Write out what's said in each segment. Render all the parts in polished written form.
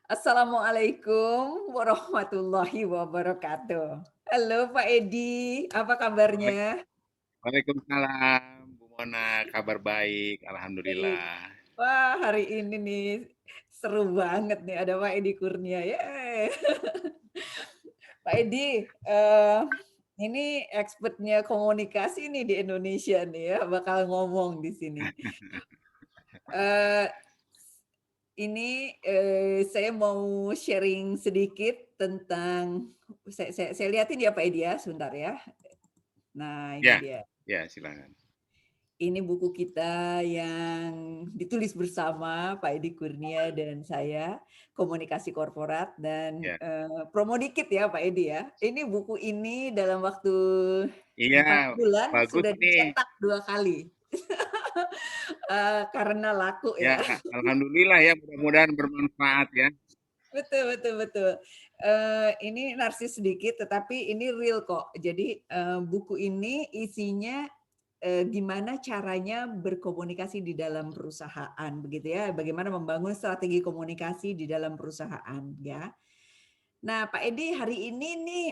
Assalamualaikum warahmatullahi wabarakatuh. Halo Pak Edi, apa kabarnya? Waalaikumsalam, Bu Mona, kabar baik, Baik. alhamdulillah. Wah, hari ini nih seru banget nih ada Pak Edi Kurnia, yeay. Pak Edi, ini expertnya komunikasi nih di Indonesia nih ya, bakal ngomong di sini. Eee, saya mau sharing sedikit tentang saya lihatin ya Pak Edi ya, sebentar ya. Nah, ini Ya, dia. ya silakan. Ini buku kita yang ditulis bersama Pak Edi Kurnia dan saya, Komunikasi Korporat dan, Ya, promo dikit ya Pak Edi ya. Ini buku ini dalam waktu iya, 4 bulan bagus sudah nih. dicetak 2 kali, karena laku Ya, ya. alhamdulillah ya, mudah-mudahan bermanfaat ya. Betul betul betul. Ini narsis sedikit, tetapi ini real kok. Jadi, buku ini isinya, gimana caranya berkomunikasi di dalam perusahaan, begitu ya. Bagaimana membangun strategi komunikasi di dalam perusahaan, ya. Nah, Pak Edi, hari ini nih,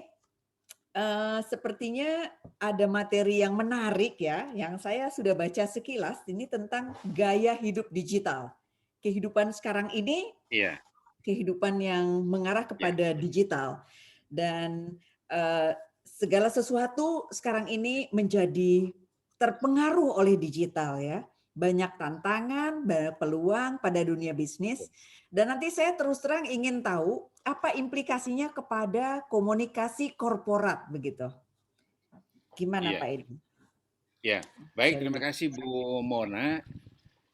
sepertinya ada materi yang menarik ya, yang saya sudah baca sekilas, ini tentang gaya hidup digital. Kehidupan sekarang ini Iya, kehidupan yang mengarah ya, kepada digital dan, segala sesuatu sekarang ini menjadi terpengaruh oleh digital ya. Banyak tantangan, banyak peluang pada dunia bisnis dan nanti saya terus terang ingin tahu apa implikasinya kepada komunikasi korporat begitu. Gimana iya, Pak Edi? ya. Baik, Saya terima lihat. kasih Bu Mona.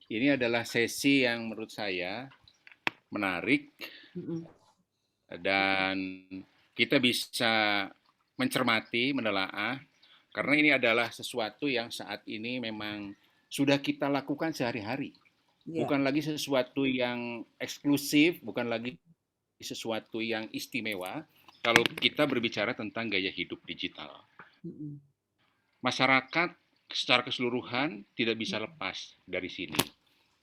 Ini adalah sesi yang menurut saya menarik Mhm. dan kita bisa mencermati, menelaah, karena Mhm. ini adalah sesuatu yang saat ini memang sudah kita lakukan sehari-hari. Iya. Bukan lagi sesuatu yang eksklusif, bukan lagi sesuatu yang istimewa kalau Mhm. kita berbicara tentang gaya hidup digital. Mhm. Masyarakat secara keseluruhan tidak bisa Mhm. lepas dari sini.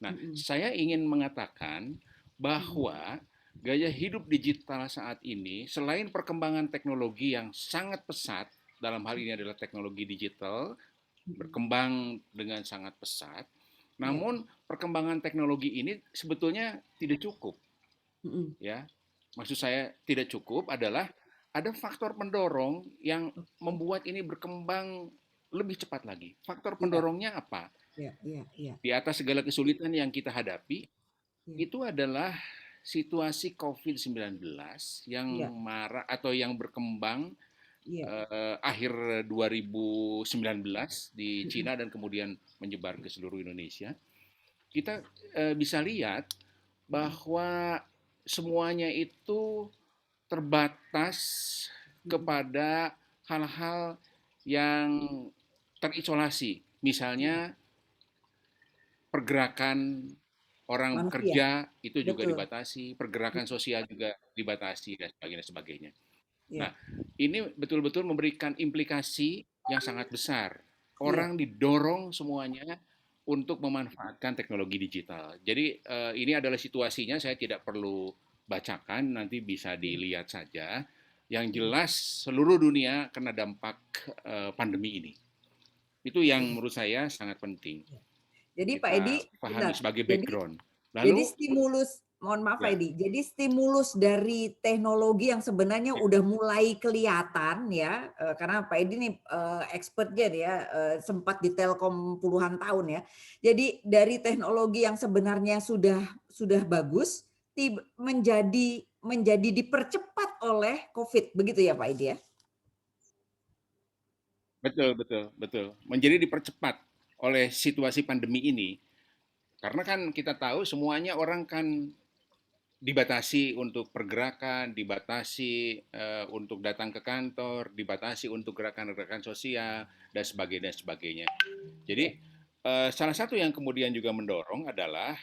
Nah, Mhm. saya ingin mengatakan Mhm. bahwa gaya hidup digital saat ini selain perkembangan teknologi yang sangat pesat, dalam hal ini adalah teknologi digital Mhm. berkembang dengan sangat pesat, Iya. namun perkembangan teknologi ini sebetulnya tidak cukup Mhm. ya. Maksud saya tidak cukup adalah ada faktor pendorong yang Oke. membuat ini berkembang lebih cepat lagi. Faktor Iya. pendorongnya apa? Iya iya iya Di atas segala kesulitan yang kita hadapi, iya itu adalah situasi COVID-19 yang iya marah atau yang berkembang iya, akhir 2019 di mhm Cina dan kemudian menyebar ke seluruh Indonesia. Kita bisa lihat mhm bahwa semuanya itu terbatas mhm, kepada hal-hal yang terisolasi. iya, Misalnya pergerakan orang manusia, bekerja itu juga betul, dibatasi, pergerakan sosial juga dibatasi dan sebagainya sebagainya. Nah, iya ini betul-betul memberikan implikasi yang sangat besar. iya, Orang didorong semuanya untuk memanfaatkan teknologi digital. Jadi ini adalah situasinya, saya tidak perlu bacakan, nanti bisa iya dilihat saja. Yang iya jelas seluruh dunia kena dampak pandemi ini. Itu yang iya menurut saya sangat penting iya. Jadi Pak Edi, kita pahami bentar, sebagai jadi background. jadi Lalu, stimulus mohon maaf Pak ya, Edi, jadi stimulus dari teknologi yang sebenarnya ya, udah mulai kelihatan ya, karena Pak Edi nih, expertnya nih ya, sempat di Telkom puluhan tahun ya. Jadi dari teknologi yang sebenarnya sudah bagus, menjadi dipercepat oleh Covid, begitu ya Pak Edi ya? betul, betul, betul. Menjadi dipercepat oleh situasi pandemi ini. Karena kan kita tahu semuanya orang kan dibatasi untuk pergerakan, dibatasi untuk datang ke kantor, dibatasi untuk gerakan-gerakan sosial dan sebagainya dan sebagainya. Jadi Iya. salah satu yang kemudian juga mendorong adalah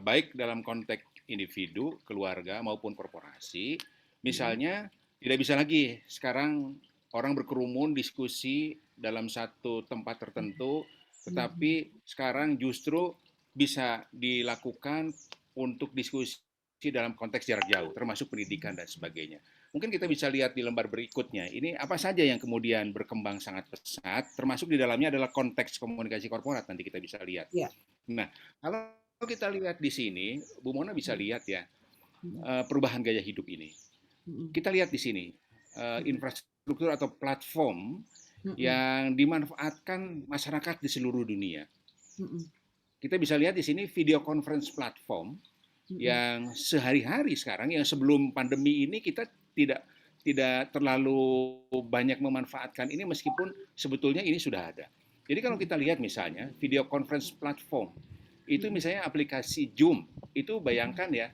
baik dalam konteks individu, keluarga maupun korporasi, Mhm, misalnya tidak bisa lagi sekarang orang berkerumun diskusi dalam satu tempat tertentu, mhm, tetapi sekarang justru bisa dilakukan untuk diskusi dalam konteks jarak jauh, termasuk pendidikan dan sebagainya. Mungkin kita bisa lihat di lembar berikutnya. Ini apa saja yang kemudian berkembang sangat pesat, termasuk di dalamnya adalah konteks komunikasi korporat. Nanti kita bisa lihat. Ya. Nah, kalau kita lihat di sini, Bu Mona bisa Mm, lihat ya mm, perubahan gaya hidup ini. mm, Kita lihat di sini mm, infrastruktur atau platform mm, yang dimanfaatkan masyarakat di seluruh dunia. mm, Kita bisa lihat di sini video conference platform mm, yang sehari-hari sekarang, yang sebelum pandemi ini kita tidak tidak terlalu banyak memanfaatkan ini, meskipun sebetulnya ini sudah ada. Jadi kalau mm, kita lihat misalnya video conference platform itu, mm, misalnya aplikasi Zoom, itu mm, bayangkan ya,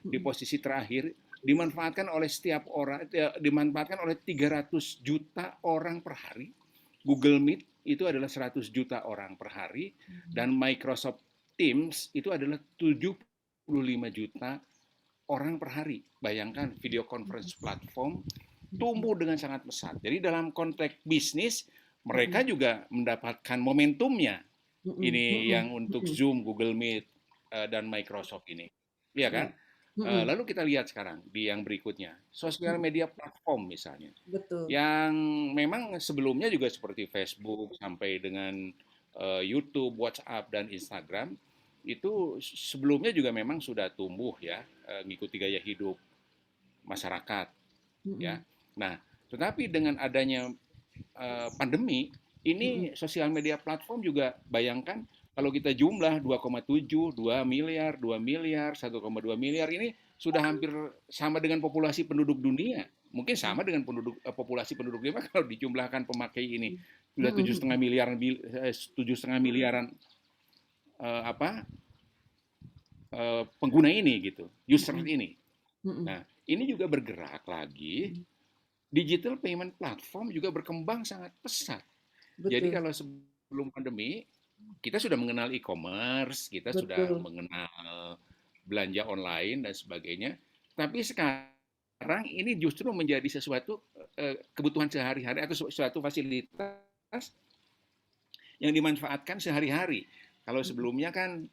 di mm, posisi terakhir dimanfaatkan oleh setiap orang, dimanfaatkan oleh 300 juta orang per hari. Google Meet itu adalah 100 juta orang per hari, mm, dan Microsoft Teams itu adalah 75 juta orang per hari. Bayangkan video conference platform mm, tumbuh dengan sangat pesat. Jadi dalam konteks bisnis mereka mm, juga mendapatkan momentumnya. mm, Ini mm, yang untuk mm. Zoom, Google Meet, dan Microsoft ini. Iya kan? Ya. Mm, Lalu kita lihat sekarang di yang berikutnya, sosial mm. media platform misalnya, Betul. yang memang sebelumnya juga seperti Facebook sampai dengan YouTube, WhatsApp, dan Instagram, itu sebelumnya juga memang sudah tumbuh ya, ngikuti gaya hidup masyarakat ya. Mm, Nah, tetapi dengan adanya pandemi mm, ini, sosial media platform juga bayangkan kalau kita jumlah 2,7, 2 miliar, 2 miliar, 1,2 miliar, ini sudah hampir sama dengan populasi penduduk dunia. Mungkin mm, sama dengan populasi penduduk dunia kalau dijumlahkan pemakai ini mm, sudah tujuh setengah mm, miliaran, 7,5 miliaran apa pengguna ini gitu, user mm, ini. mm. Nah, ini juga bergerak lagi. Digital payment platform juga berkembang sangat pesat. Jadi Betul. kalau sebelum pandemi kita sudah mengenal e-commerce, kita sudah Betul. mengenal belanja online dan sebagainya. Tapi sekarang ini justru menjadi sesuatu kebutuhan sehari-hari atau suatu fasilitas yang dimanfaatkan sehari-hari. Kalau Mm, sebelumnya kan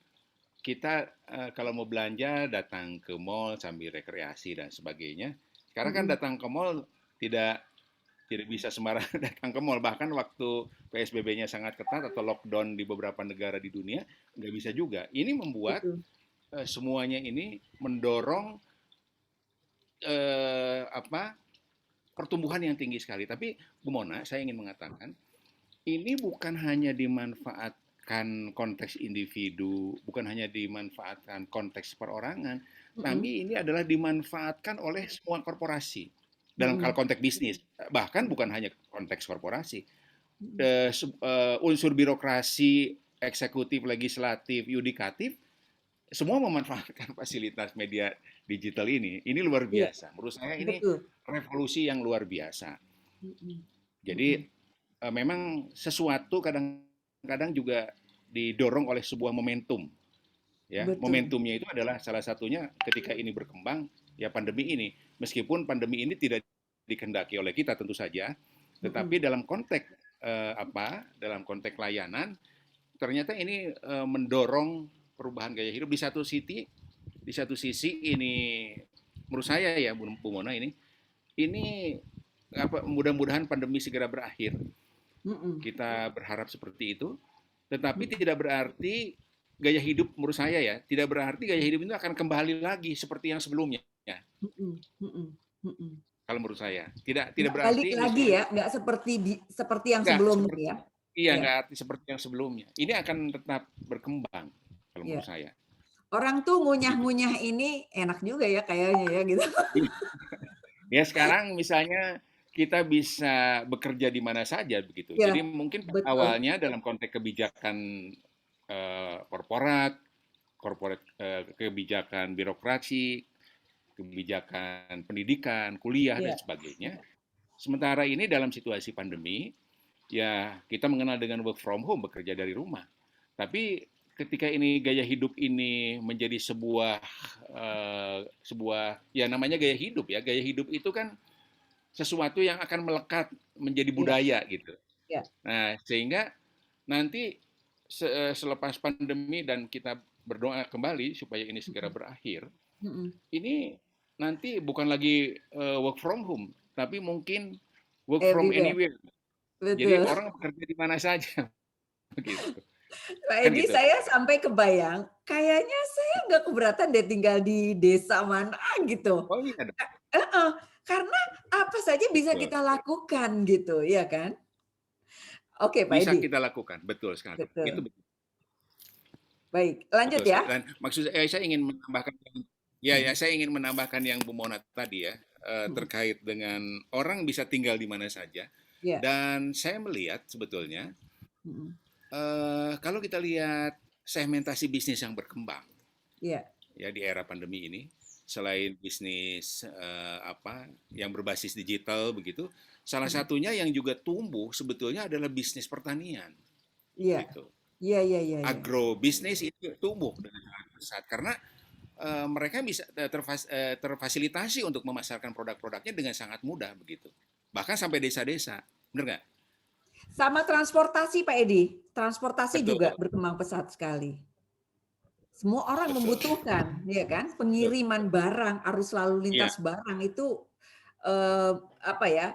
kita kalau mau belanja datang ke mall sambil rekreasi dan sebagainya. Sekarang kan mm, datang ke mall tidak tidak bisa sembarangan datang ke mall. Bahkan waktu PSBB-nya sangat ketat atau lockdown di beberapa negara di dunia, nggak bisa juga. Ini membuat betul. semuanya ini mendorong apa pertumbuhan yang tinggi sekali. Tapi Bu Mona, saya ingin mengatakan ini bukan hanya dimanfaatkan konteks individu, bukan hanya dimanfaatkan konteks perorangan, Mm, tapi ini adalah dimanfaatkan oleh semua korporasi dalam mm, konteks bisnis. Bahkan bukan hanya konteks korporasi, mm. unsur birokrasi, eksekutif, legislatif, yudikatif, semua memanfaatkan fasilitas media digital ini. Ini luar Iya, biasa. Menurut saya ini betul. revolusi yang luar biasa. Mm, Jadi mm, memang sesuatu kadang-kadang juga didorong oleh sebuah momentum. Ya, betul. momentumnya itu adalah salah satunya ketika ini berkembang ya pandemi ini. Meskipun pandemi ini tidak dikehendaki oleh kita tentu saja, tetapi Mm, dalam konteks dalam konteks layanan ternyata ini mendorong perubahan gaya hidup di satu sisi ini menurut saya ya Bu Mona, ini apa, mudah-mudahan pandemi segera berakhir. mm, Kita berharap seperti itu, tetapi mm, tidak berarti gaya hidup, menurut saya ya, tidak berarti gaya hidup itu akan kembali lagi seperti yang sebelumnya. mm, mm, mm. Kalau menurut saya, tidak tidak Nggak balik berarti lagi ya, misalnya nggak seperti seperti yang nggak sebelumnya seperti ya. iya Ya, nggak arti seperti yang sebelumnya. Ini akan tetap berkembang kalau ya. menurut saya. Orang tuh Gitu. ngunyah-ngunyah ini enak juga ya kayaknya ya gitu. Ya sekarang misalnya kita bisa bekerja di mana saja begitu. Ya, Jadi mungkin betul. awalnya dalam konteks kebijakan korporat, kebijakan birokrasi, kebijakan pendidikan, kuliah dan Ya. sebagainya. Sementara ini dalam situasi pandemi, ya kita mengenal dengan work from home, bekerja dari rumah. Tapi ketika ini gaya hidup ini menjadi sebuah ya namanya gaya hidup ya. Gaya hidup itu kan sesuatu yang akan melekat menjadi Ya, budaya gitu. ya. Nah, sehingga nanti selepas pandemi dan kita berdoa kembali supaya ini segera Mm, berakhir, Mhm. Ini nanti bukan lagi work from home, tapi mungkin work from Everywhere, anywhere. Jadi betul. orang bekerja di mana saja, begitu. Pak Kan Edi, gitu. saya sampai kebayang, kayaknya saya nggak keberatan deh tinggal di desa mana gitu. Oh iya dong, Heeh, karena apa saja bisa betul. kita lakukan gitu, ya kan? Oke, Pak Bisa Edi, kita lakukan, betul sekali. Itu betul. betul. Baik, lanjut Betul ya. sekali. Dan maksud saya ingin menambahkan Mhm, saya ingin menambahkan yang Bu Mona tadi ya, mhm, terkait dengan orang bisa tinggal di mana saja. iya, Dan saya melihat sebetulnya mhm, kalau kita lihat segmentasi bisnis yang berkembang iya, ya di era pandemi ini, selain bisnis apa yang berbasis digital begitu, salah mhm, satunya yang juga tumbuh sebetulnya adalah bisnis pertanian iya, gitu. iya, iya, iya, iya, Agrobisnis itu tumbuh dengan sangat pesat karena mereka bisa terfasilitasi untuk memasarkan produk-produknya dengan sangat mudah begitu. Bahkan sampai desa-desa, benar nggak? sama transportasi, Pak Edi, transportasi juga Betul, berkembang pesat sekali. Semua orang betul, membutuhkan, ya kan? betul. Pengiriman barang, arus lalu Iya, lintas barang itu, apa ya,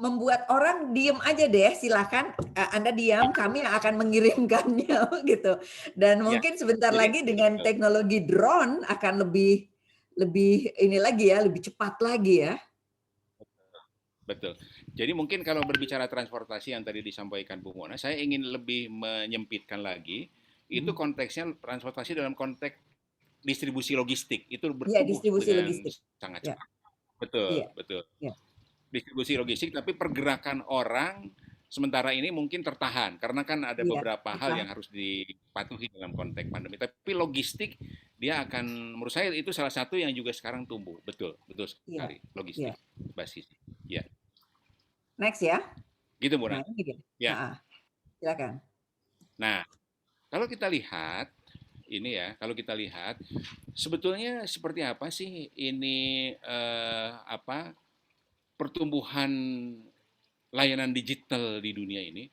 membuat orang diem aja deh, silakan, Anda diam, iya, kami yang akan mengirimkannya, gitu. Dan iya. mungkin sebentar Jadi lagi dengan teknologi drone akan lebih lebih ini lagi ya, lebih cepat lagi ya. betul. Jadi mungkin kalau berbicara transportasi yang tadi disampaikan Bu Mona, saya ingin lebih menyempitkan lagi. Itu Mhm. konteksnya transportasi dalam konteks distribusi logistik itu Iya, bertumbuh distribusi dengan logistik. sangat Ya, cepat. Betul, iya, betul. iya, Distribusi logistik, tapi pergerakan orang sementara ini mungkin tertahan karena kan ada iya, beberapa hal bertahan. yang harus dipatuhi dalam konteks pandemi. Tapi logistik dia akan, menurut saya itu salah satu yang juga sekarang tumbuh. Betul, betul Iya, sekali. iya. Logistik basis. Ya, Next ya. gitu Bu. Nah, ini dia. Ya. Heeh, silakan. Nah, kalau kita lihat ini ya, kalau kita lihat sebetulnya seperti apa sih ini apa pertumbuhan layanan digital di dunia ini?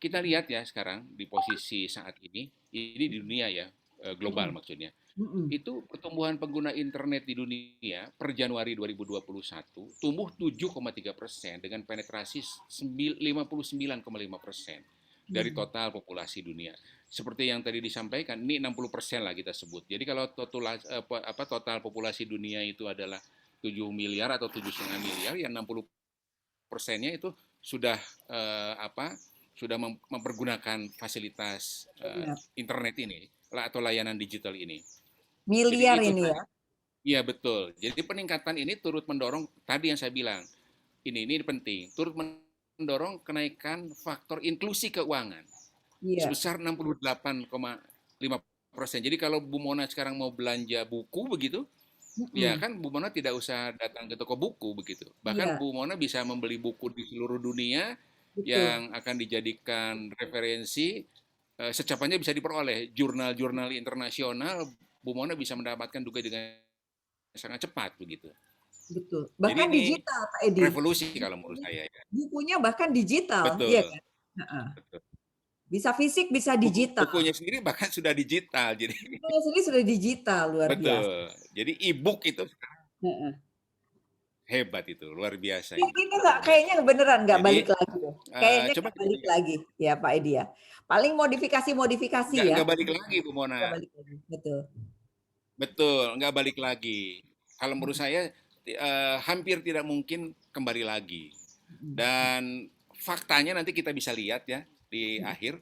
Kita Mhm, lihat ya sekarang di posisi saat ini di dunia ya, global mhm, maksudnya. mhm, Itu pertumbuhan pengguna internet di dunia per Januari 2021 tumbuh 7,3% dengan penetrasi 59,5% dari mhm. total populasi dunia. Seperti yang tadi disampaikan, ini 60% lah kita sebut. Jadi kalau total populasi dunia itu adalah 7 miliar atau 7,5 miliar, ya 60%-nya itu sudah apa sudah mempergunakan fasilitas Benar. internet ini atau layanan digital ini. Jadi Miliar itu ini ya? tadi. Iya betul. Jadi peningkatan ini turut mendorong tadi yang saya bilang. Ini penting. Turut mendorong kenaikan faktor inklusi keuangan Iya, sebesar 68,5%. Jadi kalau Bu Mona sekarang mau belanja buku begitu, ya mhm, kan Bu Mona tidak usah datang ke toko buku begitu. Bahkan iya, Bu Mona bisa membeli buku di seluruh dunia betul, yang akan dijadikan referensi, secepatnya bisa diperoleh. Jurnal-jurnal internasional Bu Mona bisa mendapatkan juga dengan sangat cepat begitu. betul. Jadi Bahkan ini digital, Pak Edi. revolusi kalau menurut Bukunya saya ya. bukunya bahkan digital, iya Betul, kan? Heeh. betul. Bisa fisik, bisa digital. Bukunya sendiri bahkan sudah digital. Jadi Bukunya sendiri sudah digital, luar biasa. betul. Jadi e-book itu Heeh. hebat itu, luar biasa Itu ini, itu luar nggak biasa. kayaknya beneran nggak Jadi balik lagi deh. Kayaknya coba nggak kita balik lihat. lagi ya, Pak Edi ya. Paling modifikasi-modifikasi ya. Nggak balik lagi Bu Nggak Mona. balik lagi, betul. Betul, nggak balik lagi. Kalau menurut Mhm, saya hampir tidak mungkin kembali lagi. mhm, Dan faktanya nanti kita bisa lihat ya di mhm, akhir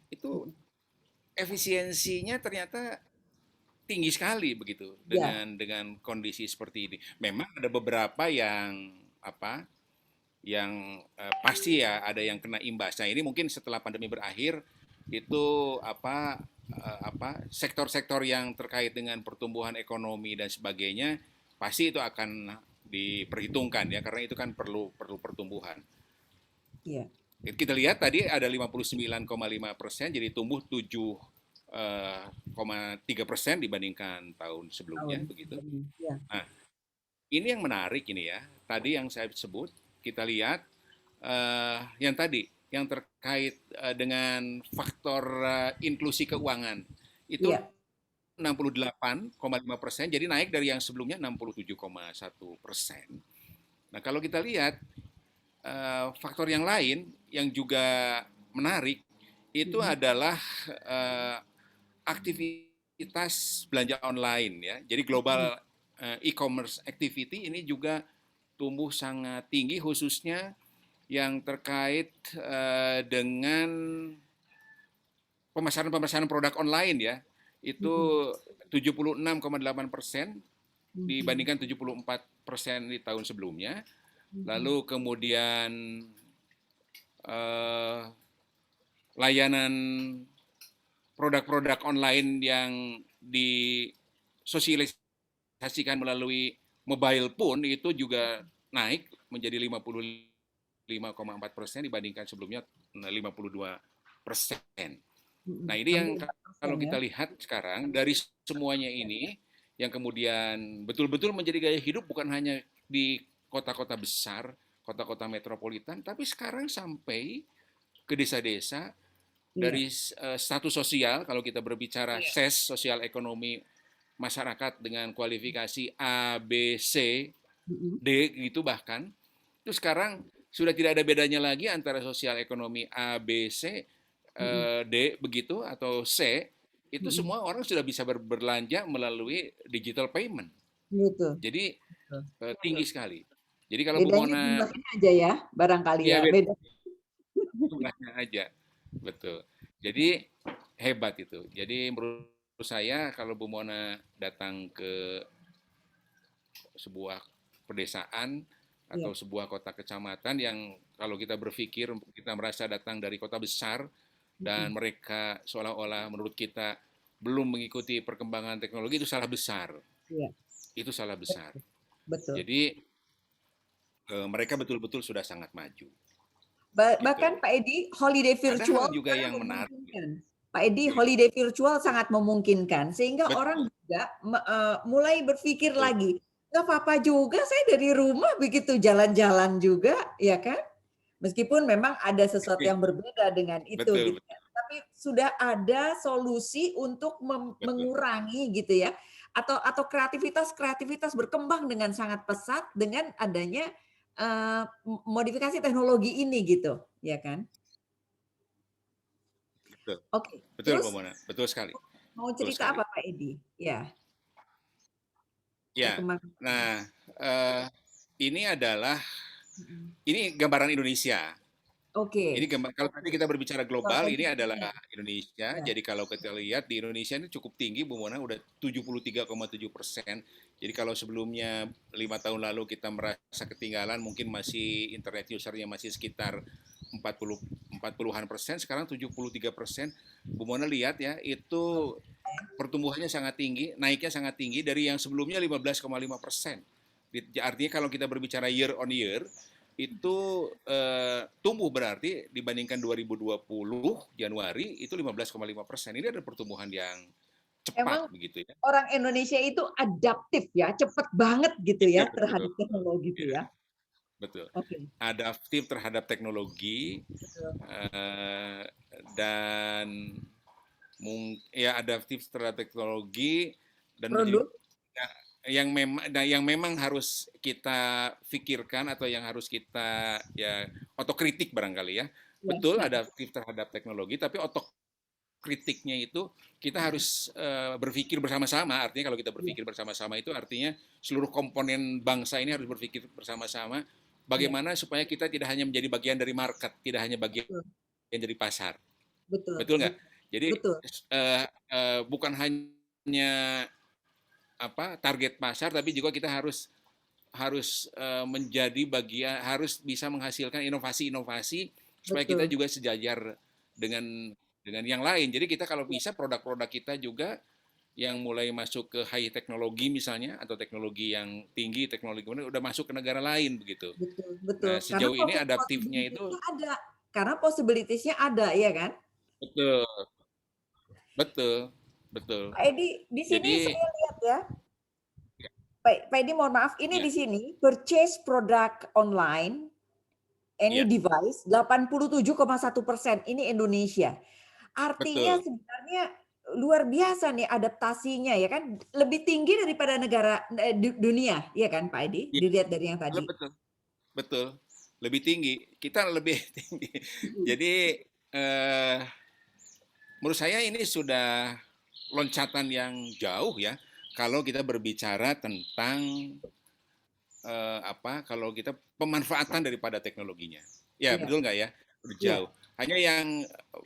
itu mhm. efisiensinya ternyata tinggi sekali begitu Iya, dengan kondisi seperti ini. Memang ada beberapa yang apa yang pasti ya ada yang kena imbasnya. Ini mungkin setelah pandemi berakhir itu apa sektor-sektor yang terkait dengan pertumbuhan ekonomi dan sebagainya pasti itu akan diperhitungkan ya karena itu kan perlu perlu pertumbuhan. iya. Kita lihat tadi ada 59,5% jadi tumbuh 7,3% dibandingkan tahun Tahun sebelumnya begitu. sebelumnya, iya. Nah, ini yang menarik ini ya. Tadi yang saya sebut kita lihat yang tadi yang terkait dengan faktor inklusi keuangan itu Iya, 68,5%, jadi naik dari yang sebelumnya 67,1%. Nah, kalau kita lihat faktor yang lain yang juga menarik itu adalah eh, aktivitas belanja online ya. Jadi global e-commerce activity ini juga tumbuh sangat tinggi khususnya yang terkait dengan pemasaran produk online ya. Itu 76,8% dibandingkan 74% di tahun sebelumnya. Lalu kemudian eh, layanan produk-produk online yang disosialisasikan melalui mobile phone itu juga naik menjadi 55,4% dibandingkan sebelumnya 52%. Nah, ini yang Hampir 4% kalau ya. kita lihat sekarang dari semuanya ini yang kemudian betul-betul menjadi gaya hidup bukan hanya di kota-kota besar, kota-kota metropolitan, tapi sekarang sampai ke desa-desa Iya. dari status sosial kalau kita berbicara SES sosial ekonomi masyarakat dengan kualifikasi A, B, C, Mm-mm. D gitu bahkan itu sekarang sudah tidak ada bedanya lagi antara sosial ekonomi A, B, C, Mm-mm. D begitu atau C itu Mm-mm. semua orang sudah bisa berlanja melalui digital payment. Betul. Jadi Betul. tinggi sekali. Jadi kalau Bu Bedanya Mona jumlahnya aja ya, barangkali ya ya. Beda. jumlahnya aja. Betul. Jadi hebat itu. Jadi menurut saya kalau Bu Mona datang ke sebuah pedesaan Iya. atau sebuah kota kecamatan yang kalau kita berpikir kita merasa datang dari kota besar Mm-mm. dan mereka seolah-olah menurut kita belum mengikuti perkembangan teknologi itu salah besar. Iya. Itu salah besar. Betul. Jadi mereka betul-betul sudah sangat maju Bahkan gitu. Pak Edi, holiday Ada hal virtual juga sekarang yang menarik. memungkinkan. Pak Edi, holiday virtual sangat memungkinkan sehingga orang Betul, juga mulai berpikir betul, lagi, nggak apa-apa juga saya dari rumah begitu jalan-jalan juga, ya kan? Meskipun memang ada sesuatu yang berbeda dengan itu betul, gitu ya. Tapi sudah ada solusi untuk betul, mengurangi gitu ya. Atau kreativitas berkembang dengan sangat pesat dengan adanya modifikasi teknologi ini gitu, ya kan? betul, Oke, betul, terus Bu Mona, betul sekali, mau betul cerita sekali. apa Pak Edi? Ya, Ya, perkembangan. nah ini adalah Mhm. ini gambaran Indonesia. Ini Oke, gambar, kalau tadi kita berbicara soal global, ini adalah education. Indonesia. Ya, Jadi kalau kita lihat di Indonesia ini cukup tinggi, Bu Mona, udah 73,7%. Jadi kalau sebelumnya 5 tahun lalu kita merasa ketinggalan, mungkin masih internet usernya masih sekitar 40-an persen, sekarang 73%. Bu Mona lihat ya, itu pertumbuhannya sangat tinggi, naiknya sangat tinggi dari yang sebelumnya 15,5%. Artinya kalau kita berbicara year on year, itu tumbuh berarti dibandingkan 2020 Januari itu 15,5%. Ini ada pertumbuhan yang cepat emang begitu ya. orang Indonesia itu adaptif ya, cepet banget gitu Itu ya betul. terhadap teknologi itu Ya, ya. betul. Oke, Adaptif terhadap teknologi betul. eh, dan ya adaptif terhadap teknologi dan menjadi Produk, yang memang harus kita pikirkan atau yang harus kita ya otokritik barangkali ya. ya. Betul adaptif terhadap teknologi, tapi otokritiknya itu kita Ya. harus berpikir bersama-sama. Artinya kalau kita Ya. berpikir bersama-sama itu artinya seluruh komponen bangsa ini harus berpikir bersama-sama Ya. bagaimana supaya kita tidak hanya menjadi bagian dari market, tidak hanya bagian Betul, dari pasar. betul, Betul nggak? betul, Jadi betul. bukan hanya target pasar, tapi juga kita harus harus menjadi bagian, harus bisa menghasilkan inovasi-inovasi supaya kita Betul. juga sejajar dengan yang lain. Jadi kita kalau bisa produk-produk kita juga yang mulai masuk ke high teknologi misalnya atau teknologi yang tinggi, teknologi kemudian udah masuk ke negara lain begitu. Betul, betul. Nah, Karena sejauh ini adaptifnya itu possibility-nya ada. Karena possibility-nya ada, ya kan? betul, betul, betul. Pak Edi, di sini Jadi saya lihat ya, Pak Edi mohon maaf, ini ya, di sini purchase product online, any ya, device, 87,1%. Ini Indonesia. Artinya betul. sebenarnya luar biasa nih adaptasinya ya kan, lebih tinggi daripada negara dunia, ya kan Pak Edi? Iya, Dilihat dari yang betul tadi. betul. Betul, lebih tinggi, kita lebih tinggi. Mhm. Jadi, eee, menurut saya ini sudah loncatan yang jauh ya, kalau kita berbicara tentang, kalau kita pemanfaatan daripada teknologinya. Ya, Iya, betul nggak ya? Udah iya, jauh. Hanya yang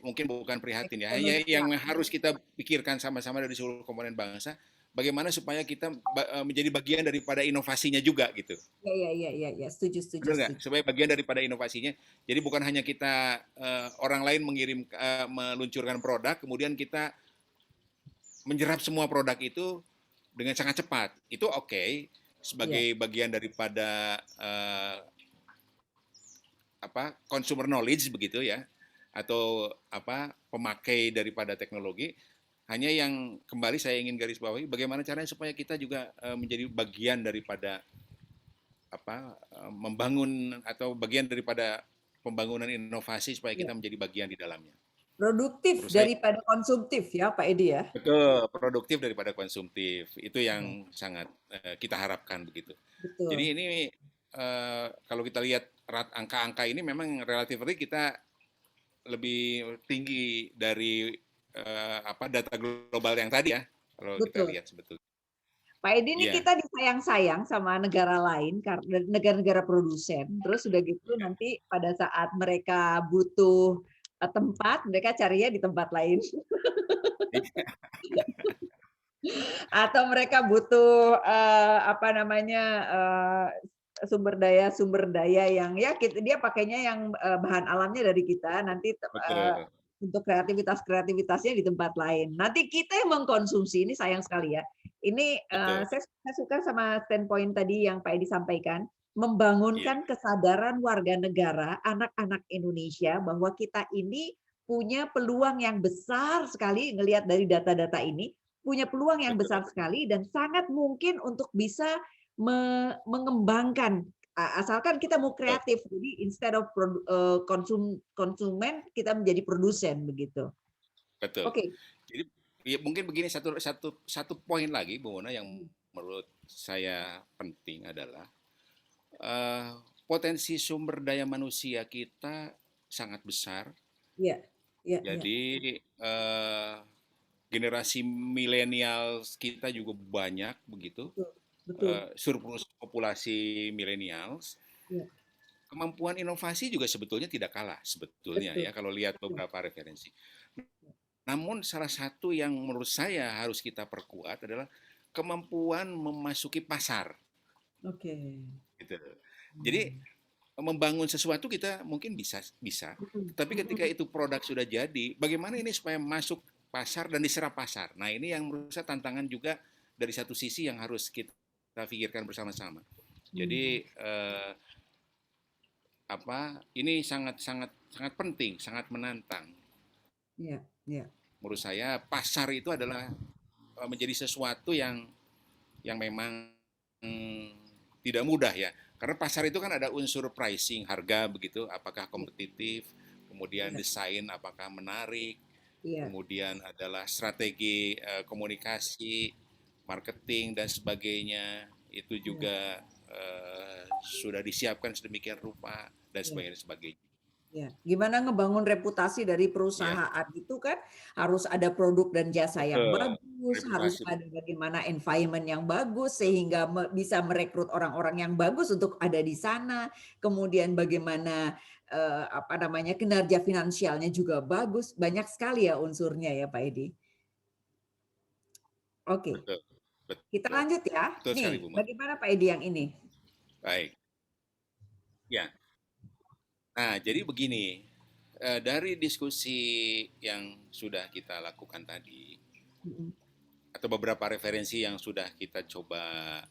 mungkin bukan prihatin ya, hanya yang eksponensial. harus kita pikirkan sama-sama dari seluruh komponen bangsa, bagaimana supaya kita menjadi bagian daripada inovasinya juga gitu. Iya iya iya iya iya, setuju setuju Benar nggak? setuju. Sebagai bagian daripada inovasinya. Jadi bukan hanya kita orang lain meluncurkan produk, kemudian kita menyerap semua produk itu dengan sangat cepat. Itu oke Iya, sebagai bagian daripada consumer knowledge begitu ya, atau pemakai daripada teknologi. Hanya yang kembali saya ingin garis bawahi, bagaimana caranya supaya kita juga menjadi bagian daripada membangun atau bagian daripada pembangunan inovasi supaya iya. kita menjadi bagian di dalamnya. Produktif Menurut saya daripada konsumtif ya Pak Edi ya? betul, produktif daripada konsumtif. Itu Iya, yang sangat kita harapkan begitu. Jadi betul. ini kalau kita lihat angka-angka ini memang relatif kita lebih tinggi dari data global yang tadi ya. Kalau kita Betul. lihat sebetulnya. Pak Edi ini Iya. kita disayang-sayang sama negara lain karena negara-negara produsen. Terus udah gitu Iya. nanti pada saat mereka butuh tempat, mereka carinya di tempat lain. Atau mereka butuh, apa namanya, sumber daya yang ya dia pakainya yang, bahan alamnya dari kita, nanti Betul, untuk kreativitasnya di tempat lain. Nanti kita yang mengkonsumsi, ini sayang sekali ya. Ini, betul. saya suka sama standpoint tadi yang Pak Edi sampaikan, Iya, membangunkan kesadaran warga negara, anak-anak Indonesia bahwa kita ini punya peluang yang besar sekali ngelihat dari data-data ini, punya peluang yang besar betul. sekali dan sangat mungkin untuk bisa mengembangkan, asalkan kita mau Betul. kreatif. Jadi instead of konsumen, kita menjadi produsen begitu. Betul. Oke. Jadi ya mungkin begini satu satu satu poin lagi Bu Mona yang menurut saya penting adalah eh, potensi sumber daya manusia kita sangat besar. Iya, iya iya, Jadi eh, generasi milenial kita juga banyak begitu. betul betul. Surplus populasi milenials. Iya, Kemampuan inovasi juga sebetulnya tidak kalah sebetulnya betul ya kalau lihat betul. beberapa referensi. Namun salah satu yang menurut saya harus kita perkuat adalah kemampuan memasuki pasar Oke. gitu. Jadi Mmm, membangun sesuatu kita mungkin bisa bisa, mhm tapi ketika mhm. itu produk sudah jadi, bagaimana ini supaya masuk pasar dan diserap pasar. Nah, ini yang menurut saya tantangan juga dari satu sisi yang harus kita pikirkan bersama-sama. Mmm, Jadi ini sangat sangat sangat penting, sangat menantang. iya iya Menurut saya pasar itu adalah menjadi sesuatu yang memang tidak mudah ya. Karena pasar itu kan ada unsur pricing, harga begitu, apakah iya kompetitif, kemudian iya desain apakah menarik, iya kemudian adalah strategi komunikasi, marketing dan sebagainya. Itu iya juga sudah disiapkan sedemikian rupa dan iya. sebagainya. Ya, gimana ngebangun reputasi dari Ya, perusahaan itu kan harus ada produk dan jasa yang betul. bagus, harus Reputasi ada bagaimana environment yang bagus sehingga bisa merekrut orang-orang yang bagus untuk ada di sana. Kemudian bagaimana apa namanya kinerja finansialnya juga bagus. Banyak sekali ya unsurnya ya Pak Edi. Oke, betul. kita Betul. lanjut ya. Betul sekali Nih, Bu. bagaimana Pak Edi yang ini? Baik. Ya. Nah, jadi begini, dari diskusi yang sudah kita lakukan tadi, Mm, atau beberapa referensi yang sudah kita coba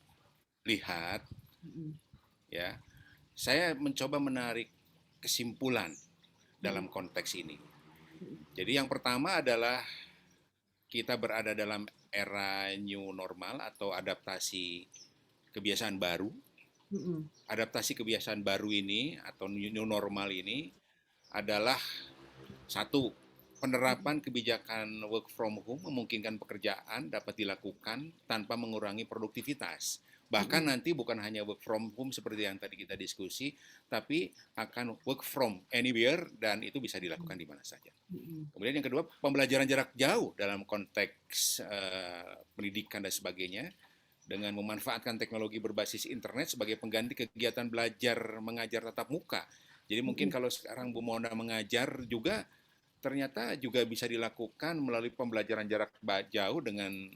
lihat, mm, ya, saya mencoba menarik kesimpulan mm, dalam konteks ini. Jadi yang pertama adalah kita berada dalam era new normal atau adaptasi kebiasaan baru. mm, mm, Adaptasi kebiasaan baru ini atau new normal ini adalah satu, penerapan kebijakan work from home memungkinkan pekerjaan dapat dilakukan tanpa mengurangi produktivitas. Bahkan Mm-mm. nanti bukan hanya work from home seperti yang tadi kita diskusi, tapi akan work from anywhere dan itu bisa dilakukan di mana saja. Mm-mm. Kemudian yang kedua, pembelajaran jarak jauh dalam konteks pendidikan dan sebagainya dengan memanfaatkan teknologi berbasis internet sebagai pengganti kegiatan belajar mengajar tatap muka. Jadi mungkin Mm-mm. kalau sekarang Bu Mona mengajar juga ternyata juga bisa dilakukan melalui pembelajaran jarak jauh dengan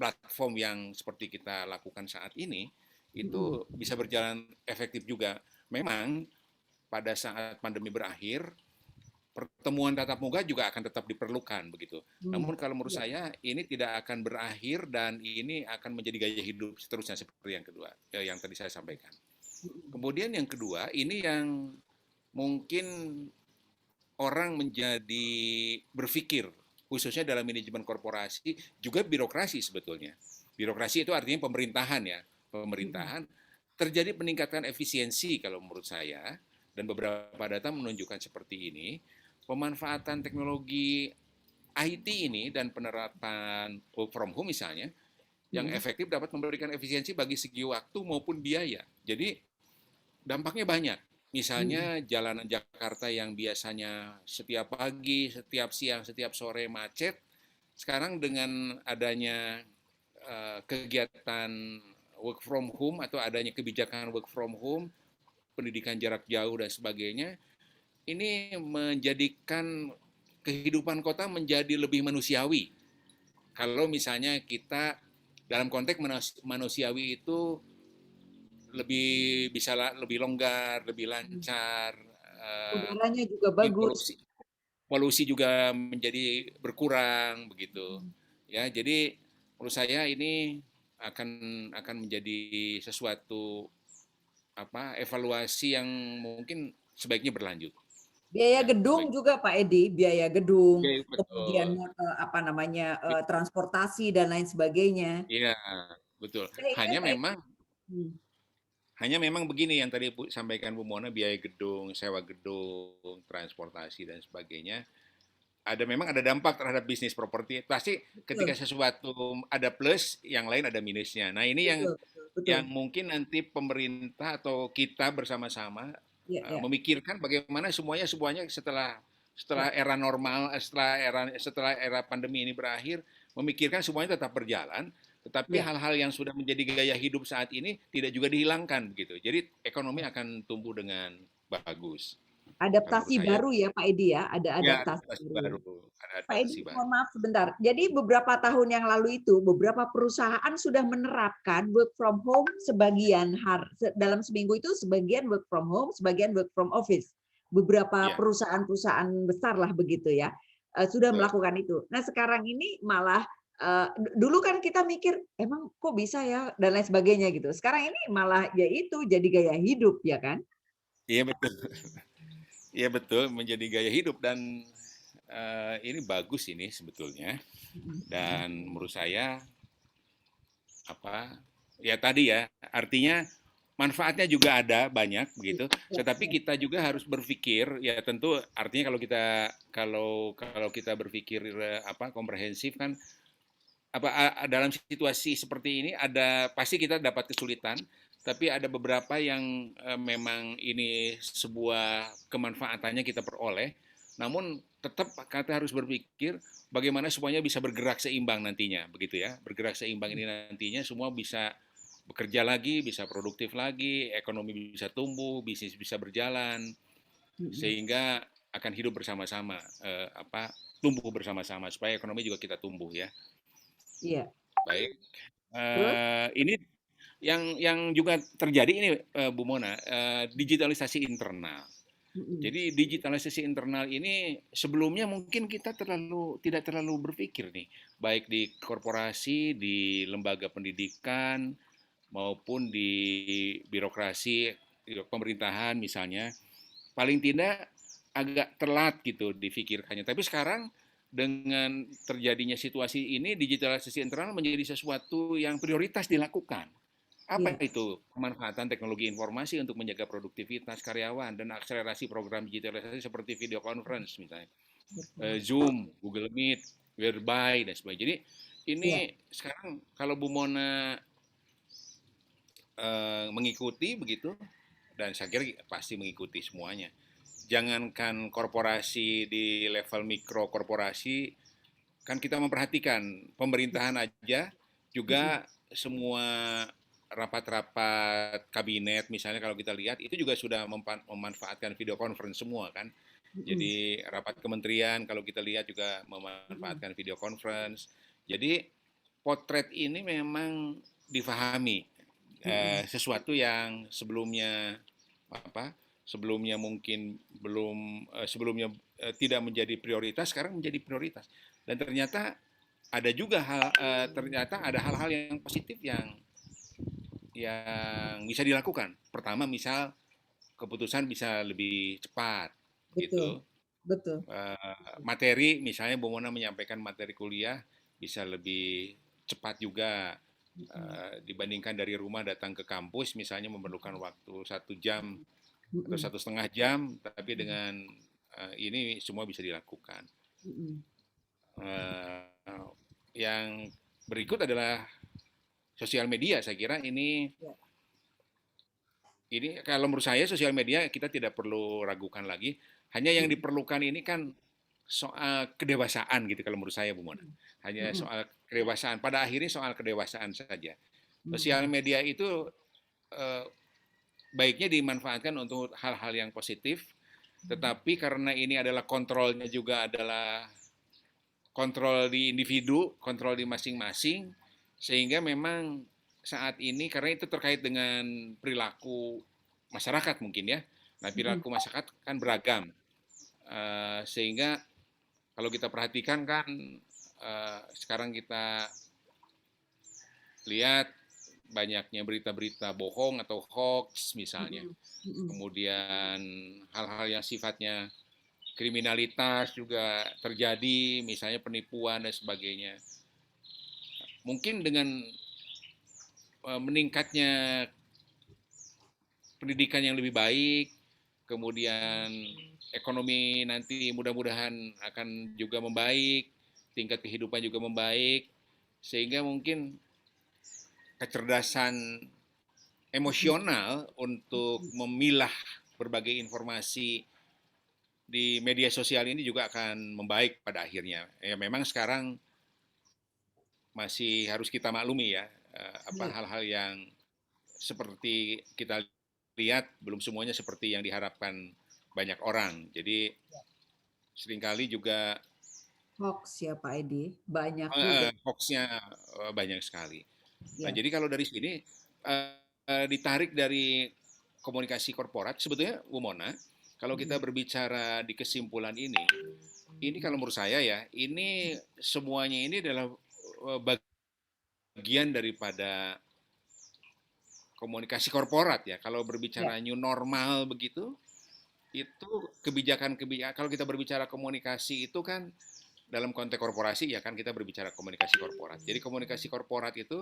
platform yang seperti kita lakukan saat ini Mm-mm. itu bisa berjalan efektif juga. Memang pada saat pandemi berakhir pertemuan tatap muka juga akan tetap diperlukan begitu. Mm. Namun kalau menurut Ya. saya ini tidak akan berakhir dan ini akan menjadi gaya hidup seterusnya seperti yang kedua, yang tadi saya sampaikan. Mm-mm. Kemudian yang kedua, ini yang mungkin orang menjadi berpikir khususnya dalam manajemen korporasi juga birokrasi sebetulnya. Birokrasi itu artinya pemerintahan ya, Mm-mm. pemerintahan terjadi peningkatan efisiensi kalau menurut saya dan beberapa data menunjukkan seperti ini. Pemanfaatan teknologi IT ini dan penerapan work from home misalnya yang Mm-mm. efektif dapat memberikan efisiensi bagi segi waktu maupun biaya. Jadi dampaknya banyak. Mm-mm. Misalnya jalanan Jakarta yang biasanya setiap pagi, setiap siang, setiap sore macet, sekarang dengan adanya kegiatan work from home atau adanya kebijakan work from home, pendidikan jarak jauh dan sebagainya, ini menjadikan kehidupan kota menjadi lebih manusiawi. Kalau misalnya kita dalam konteks manusiawi itu lebih longgar, lebih Mm. lancar, Udaranya juga bagus. polusi polusi juga menjadi berkurang begitu. Mm. Ya, jadi menurut saya ini akan akan menjadi sesuatu evaluasi yang mungkin sebaiknya berlanjut Biaya ya, gedung juga Pak Edi, biaya gedung, oke, kemudian betul. apa namanya transportasi dan lain sebagainya. Iya, betul. Saya ingat Hanya Pak Edi. memang Hmm. hanya memang begini yang tadi Bu sampaikan Bu Mona, biaya gedung, sewa gedung, transportasi dan sebagainya memang ada dampak terhadap bisnis properti. Pasti ketika Betul, sesuatu ada plus, yang lain ada minusnya. Nah, ini yang betul, betul, betul. mungkin nanti pemerintah atau kita bersama-sama Ya, ya, memikirkan bagaimana semuanya setelah setelah ya, era normal, setelah era pandemi ini berakhir, memikirkan semuanya tetap berjalan, tetapi ya. hal-hal yang sudah menjadi gaya hidup saat ini tidak juga dihilangkan begitu. Jadi ekonomi akan tumbuh dengan bagus. Kalau menurut Adaptasi saya, baru ya Pak Edi ya, ada ya adaptasi adaptasi baru. baru, ada Pak Edi, adaptasi baru. mohon maaf sebentar. Jadi beberapa tahun yang lalu itu, beberapa perusahaan sudah menerapkan work from home sebagian dalam seminggu itu sebagian work from home, sebagian work from office. Beberapa Ya, perusahaan-perusahaan besar lah begitu ya, sudah betul. melakukan itu. Nah sekarang ini malah dulu kan kita mikir emang kok bisa ya dan lain sebagainya gitu. Sekarang ini malah ya itu jadi gaya hidup ya kan? Iya betul. Iya betul, menjadi gaya hidup dan ini bagus ini sebetulnya. Dan menurut saya apa ya tadi ya artinya manfaatnya juga ada banyak begitu. Ya, Tetapi ya, kita juga harus berpikir ya tentu artinya kalau kita berpikir komprehensif kan dalam situasi seperti ini pasti kita dapat kesulitan, tapi ada beberapa yang memang ini sebuah kemanfaatannya kita peroleh. Namun tetap kita harus berpikir bagaimana semuanya bisa bergerak seimbang nantinya, begitu ya. Bergerak seimbang ini nantinya semua bisa bekerja lagi, bisa produktif lagi, ekonomi bisa tumbuh, bisnis bisa berjalan, sehingga akan hidup bersama-sama, tumbuh bersama-sama supaya ekonomi juga kita tumbuh ya. iya. Baik. Terus? Ini yang juga terjadi ini Bu Mona, digitalisasi internal. Mm-mm. Jadi digitalisasi internal ini sebelumnya mungkin kita tidak terlalu berpikir nih, baik di korporasi, di lembaga pendidikan maupun di birokrasi pemerintahan misalnya, paling tidak agak telat gitu difikirkannya. Tapi sekarang dengan terjadinya situasi ini, digitalisasi internal menjadi sesuatu yang prioritas dilakukan. Apa Iya. itu? Pemanfaatan teknologi informasi untuk menjaga produktivitas karyawan dan akselerasi program digitalisasi seperti video conference misalnya. betul. Zoom, Google Meet, Whereby dan sebagainya. Jadi ini Iya, sekarang kalau Bu Mona mengikuti begitu, dan saya kira pasti mengikuti semuanya. Jangankan korporasi di level mikro korporasi, kan kita memperhatikan pemerintahan aja mhm, juga semua rapat-rapat kabinet misalnya kalau kita lihat itu juga sudah memanfaatkan video conference semua kan. mhm, Jadi rapat kementerian kalau kita lihat juga mhm, memanfaatkan video conference. Jadi potret ini memang difahami mhm, sesuatu yang sebelumnya apa sebelumnya mungkin belum sebelumnya tidak menjadi prioritas sekarang menjadi prioritas dan ternyata ada juga ternyata ada hal-hal yang positif yang bisa dilakukan. Pertama misal keputusan bisa lebih cepat betul, gitu. betul. Materi misalnya Bu Mona menyampaikan materi kuliah bisa lebih cepat juga Mhm, dibandingkan dari rumah datang ke kampus misalnya memerlukan waktu 1 jam atau mhm, 1,5 jam, tapi mhm, dengan ini semua bisa dilakukan. mhm. Uh, yang berikut adalah sosial media. Saya kira Ya, ini kalau menurut saya sosial media kita tidak perlu ragukan lagi. Hanya yang mhm, diperlukan ini kan soal kedewasaan gitu kalau menurut saya Bu Mona. Hanya mhm, soal kedewasaan. Pada akhirnya soal kedewasaan saja. Sosial mhm, media itu eh, baiknya dimanfaatkan untuk hal-hal yang positif, mhm. tetapi karena ini adalah kontrolnya juga adalah kontrol di individu, kontrol di masing-masing, sehingga memang saat ini karena itu terkait dengan perilaku masyarakat mungkin ya. Nah, Mhm, perilaku masyarakat kan beragam, sehingga kalau kita perhatikan kan sekarang kita lihat banyaknya berita-berita bohong atau hoax misalnya. mhm, mhm, Kemudian hal-hal yang sifatnya kriminalitas juga terjadi, misalnya penipuan dan sebagainya. Mungkin dengan meningkatnya pendidikan yang lebih baik, kemudian ekonomi nanti mudah-mudahan akan juga membaik, tingkat kehidupan juga membaik, sehingga mungkin kecerdasan mhm, emosional untuk mhm. memilah berbagai informasi di media sosial ini juga akan membaik pada akhirnya. Ya memang sekarang masih harus kita maklumi ya apa Iya, hal-hal yang seperti kita lihat belum semuanya seperti yang diharapkan banyak orang. Jadi seringkali juga hoax ya Pak Edi, banyak juga. hoaxnya banyak sekali. Nah, Ya, jadi kalau dari sini ditarik dari komunikasi korporat, sebetulnya Bu Mona, kalau kita mhm, berbicara di kesimpulan ini kalau menurut saya ya, ini semuanya ini adalah bagian daripada komunikasi korporat ya. Kalau ya, berbicara new normal begitu, itu kebijakan-kebijakan kalau kita berbicara komunikasi itu kan dalam konteks korporasi ya kan kita berbicara komunikasi korporat. Jadi komunikasi korporat itu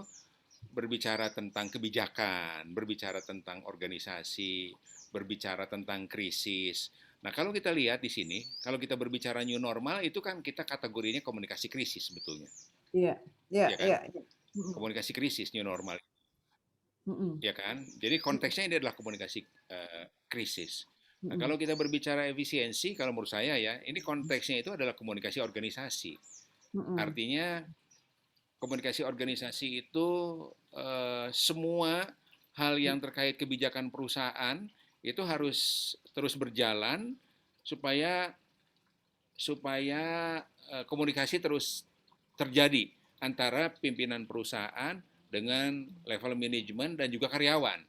berbicara tentang kebijakan, berbicara tentang organisasi, berbicara tentang krisis. Nah, kalau kita lihat di sini, kalau kita berbicara new normal itu kan kita kategorinya komunikasi krisis sebetulnya, iya, iya, ya kan? iya, iya. Mhm, Komunikasi krisis new normal, mhm, ya kan? Jadi mhm, konteksnya ini adalah komunikasi krisis. Nah, mhm, kalau kita berbicara efisiensi, kalau menurut saya ya, ini konteksnya itu adalah komunikasi organisasi. mhm, Artinya komunikasi organisasi itu semua hal mhm, yang terkait kebijakan perusahaan itu harus terus berjalan supaya supaya komunikasi terus terjadi antara pimpinan perusahaan dengan level manajemen dan juga karyawan.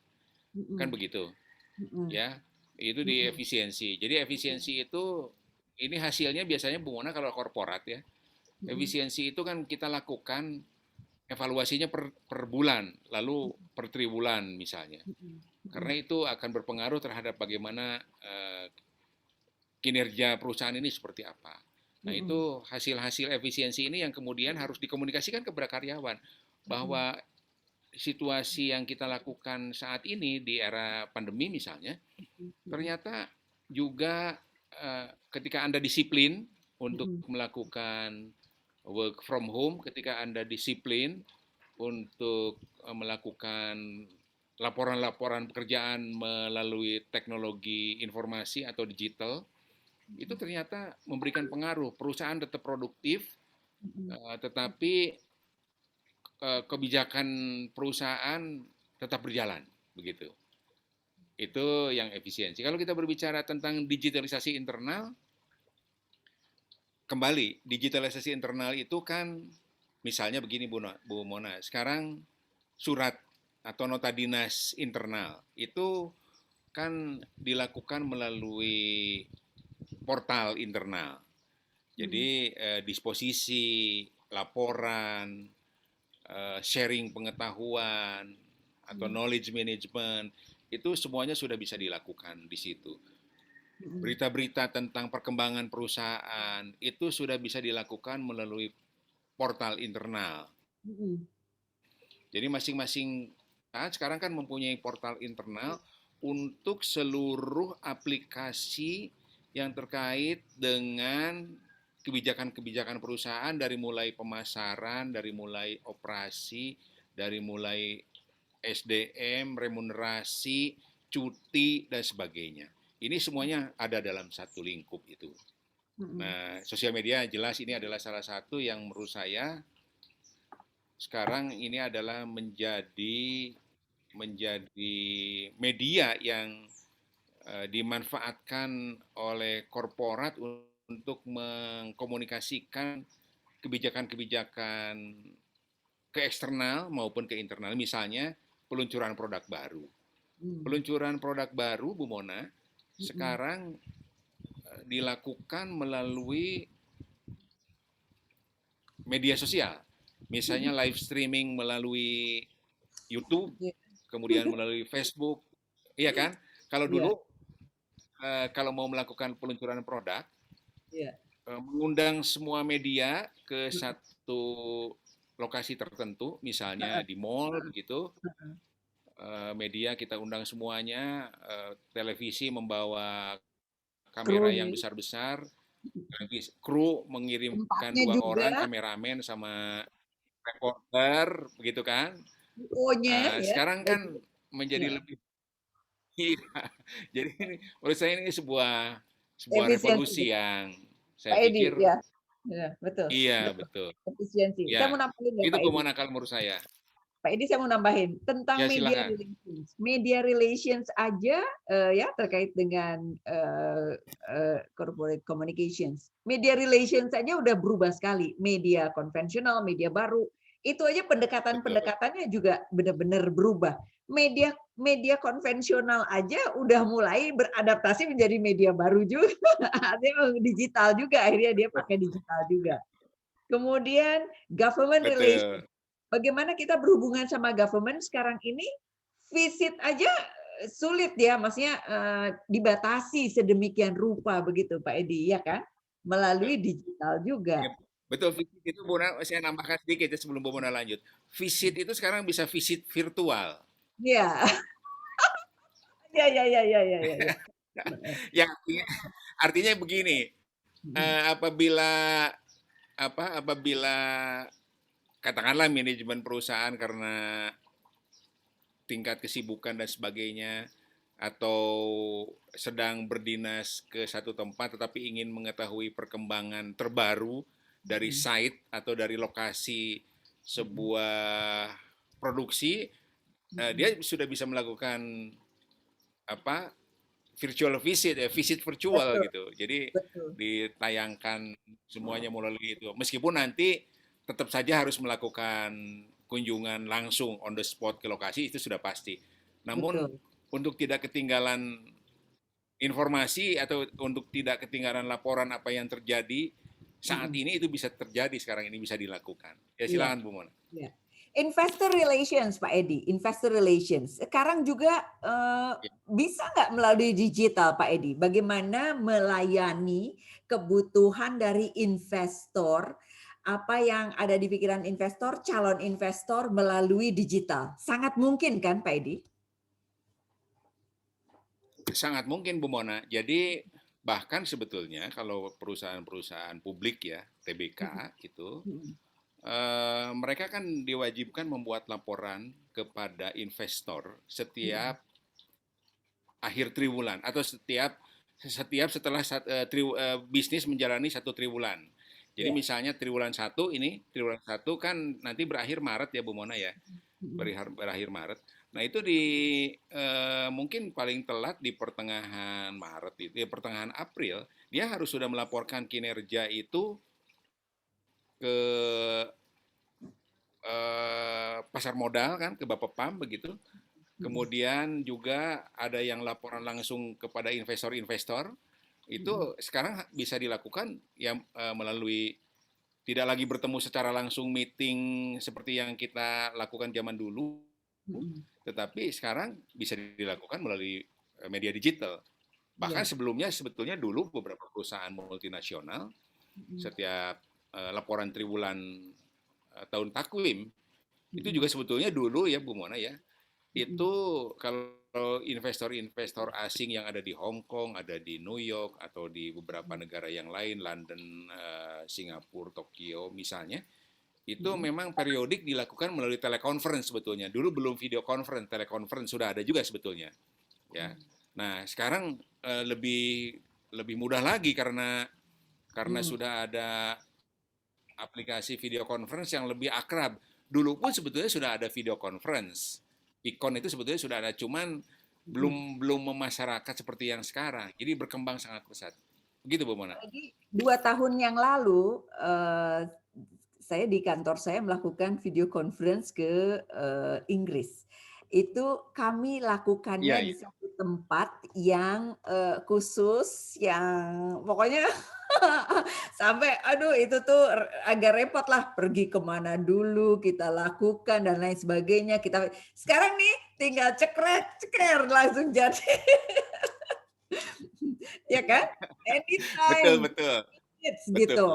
Kan mhm, begitu, mhm, ya. Itu di mhm, efisiensi. Jadi efisiensi itu ini hasilnya biasanya Bu Mona kalau korporat ya. mhm, Efisiensi itu kan kita lakukan evaluasinya per bulan, lalu per triwulan misalnya. mhm, Karena mhm, itu akan berpengaruh terhadap bagaimana kinerja perusahaan ini seperti apa. Nah, mhm, itu hasil-hasil efisiensi ini yang kemudian harus dikomunikasikan kepada karyawan mhm, bahwa situasi yang kita lakukan saat ini di era pandemi misalnya, mhm, mhm, ternyata juga ketika Anda disiplin, untuk Mhm. melakukan work from home ketika Anda disiplin untuk melakukan laporan-laporan pekerjaan melalui teknologi informasi atau digital, itu ternyata memberikan pengaruh. Perusahaan tetap produktif, Mhm. tetapi kebijakan perusahaan tetap berjalan, begitu. Itu yang efisiensi. Kalau kita berbicara tentang digitalisasi internal, kembali digitalisasi internal itu kan misalnya begini Bu Mona, sekarang surat atau nota dinas internal itu kan dilakukan melalui portal internal. Mhm. Jadi disposisi, laporan, sharing pengetahuan atau Mhm. knowledge management itu semuanya sudah bisa dilakukan di situ. Mhm. Berita-berita tentang perkembangan perusahaan itu sudah bisa dilakukan melalui portal internal. Mhm. Jadi masing-masing saat sekarang kan mempunyai portal internal untuk seluruh aplikasi yang terkait dengan kebijakan-kebijakan perusahaan dari mulai pemasaran, dari mulai operasi, dari mulai SDM, remunerasi, cuti, dan sebagainya. Ini semuanya ada dalam satu lingkup itu. Mhm. Nah, sosial media jelas ini adalah salah satu yang menurut saya sekarang ini adalah menjadi media yang dimanfaatkan oleh korporat untuk mengkomunikasikan kebijakan-kebijakan ke eksternal maupun ke internal. Misalnya peluncuran produk baru. Mhm. Peluncuran produk baru, Bu Mona, Mhm. sekarang dilakukan melalui media sosial. Misalnya Mhm. live streaming melalui YouTube, Iya. kemudian melalui Facebook, iya kan? Kalau Iya. dulu kalau mau melakukan peluncuran produk, Iya. mengundang semua media ke Heeh. satu lokasi tertentu, misalnya Heeh. di mall begitu, Heeh. media kita undang semuanya, televisi membawa kamera yang Krunya, besar-besar, nanti kru mengirimkan tempatnya 2 juga, orang kameramen sama reporter begitu kan. CO-nya ya, Sekarang kan baju. menjadi Heeh. lebih iya, jadi ini menurut saya ini sebuah Efisiensi revolusi yang Pak saya Edi, pikir ya. Ya, betul iya betul. betul, Efisiensi. Saya ya mau nambahin ya itu Pak Edi. gimana kalau menurut saya? Pak Edi saya mau nambahin tentang Ya media silakan. relations. Media relations aja, ya terkait dengan, corporate communications. Media relations saja udah berubah sekali, media konvensional, media baru, itu aja Betul. pendekatan-pendekatannya juga benar-benar berubah. Media media konvensional aja udah mulai beradaptasi menjadi media baru juga, artinya digital juga, akhirnya dia pakai digital juga. Kemudian government relation. Betul. Bagaimana kita berhubungan sama government sekarang ini, visit aja, sulit ya, maksudnya, dibatasi sedemikian rupa begitu Pak Edi, ya kan? Betul. Melalui digital juga. Ya, betul visit itu Bu Mona, saya nambahkan sedikit ya sebelum Bu Mona lanjut. Visit itu sekarang bisa visit virtual. Iya. Iya iya iya iya iya iya iya. Heeh. Yang artinya begini, Mhm. apabila apabila katakanlah manajemen perusahaan karena tingkat kesibukan dan sebagainya atau sedang berdinas ke satu tempat tetapi ingin mengetahui perkembangan terbaru dari Mhm. site atau dari lokasi Mhm. sebuah produksi, Mhm. dia sudah bisa melakukan apa virtual visit ya visit virtual Betul gitu. Jadi betul. ditayangkan semuanya melalui itu. Meskipun nanti tetap saja harus melakukan kunjungan langsung on the spot ke lokasi itu sudah pasti. Namun Betul. untuk tidak ketinggalan informasi atau untuk tidak ketinggalan laporan apa yang terjadi saat Mhm. ini itu bisa terjadi sekarang ini bisa dilakukan. Ya Iya. silakan Bu Mona. Iya. Investor relations, Pak Edi, investor relations. Sekarang juga, bisa nggak melalui digital, Pak Edi? Bagaimana melayani kebutuhan dari investor, apa yang ada di pikiran investor, calon investor melalui digital? Sangat mungkin kan, Pak Edi? Sangat mungkin Bu Mona. Jadi Bahkan sebetulnya kalau perusahaan-perusahaan publik ya, Mhm, TBK itu, mhm, mereka kan diwajibkan membuat laporan kepada investor mhm, setiap akhir triwulan atau setiap setiap setelah bisnis menjalani satu triwulan. Jadi iya, misalnya triwulan satu kan nanti berakhir Maret ya Bu Mona ya, mhm, berakhir Maret. Nah itu mungkin paling telat di pertengahan Maret itu, ya pertengahan April, dia harus sudah melaporkan kinerja itu ke pasar modal kan, ke Bapepam begitu. mhm, Kemudian juga ada yang laporan langsung kepada investor-investor. mhm, Itu sekarang bisa dilakukan ya melalui tidak lagi bertemu secara langsung meeting seperti yang kita lakukan zaman dulu, mhm, tetapi sekarang bisa dilakukan melalui media digital. Bahkan iya, sebelumnya sebetulnya dulu beberapa perusahaan multinasional mhm, setiap laporan triwulan tahun takwim itu mhm, juga sebetulnya dulu ya Bu Mona ya, mhm, itu kalau investor-investor asing yang ada di Hong Kong, ada di New York, atau di beberapa negara yang lain, London, Singapura, Tokyo misalnya, itu mhm, memang periodik dilakukan melalui telekonferensi sebetulnya. Dulu belum video conference, telekonferensi sudah ada juga sebetulnya. Ya, nah sekarang lebih lebih mudah lagi karena mhm, sudah ada aplikasi video conference yang lebih akrab. Dulu pun sebetulnya sudah ada video conference. Ikon itu sebetulnya sudah ada, cuman mhm. belum belum memasyarakat seperti yang sekarang. Jadi berkembang sangat pesat. Begitu Bu Mona. Jadi 2 tahun yang lalu, saya di kantor saya melakukan video conference ke, Inggris. Itu kami Iya, lakukannya di iya. satu tempat yang, khusus, yang pokoknya sampai aduh itu tuh agak repot lah, pergi ke mana dulu, kita lakukan dan lain sebagainya, sekarang nih tinggal cekrek, ceker, langsung jadi, ya kan? Betul, Anytime, betul. hits Betul. gitu.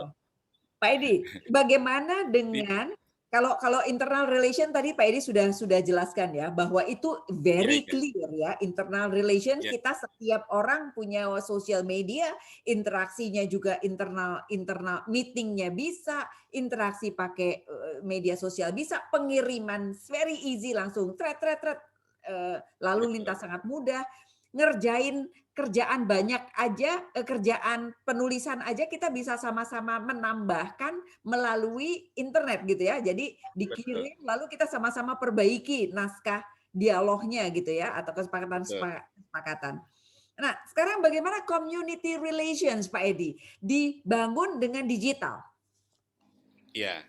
Pak Edi, bagaimana Di dengan kalau kalau internal relation tadi Pak Edi sudah jelaskan ya, bahwa itu Iya, very iya. clear ya, internal relation Iya, kita setiap orang punya sosial media, interaksinya juga internal internal meeting-nya bisa, interaksi pakai, media sosial bisa, pengiriman very easy langsung lalu betul. lintas sangat mudah, ngerjain kerjaan banyak aja, kerjaan penulisan aja kita bisa sama-sama menambahkan melalui internet gitu ya. Jadi Betul. dikirim lalu kita sama-sama perbaiki naskah dialognya gitu ya atau Betul. kesepakatan. Nah, sekarang bagaimana community relations Pak Edi dibangun dengan digital? Iya.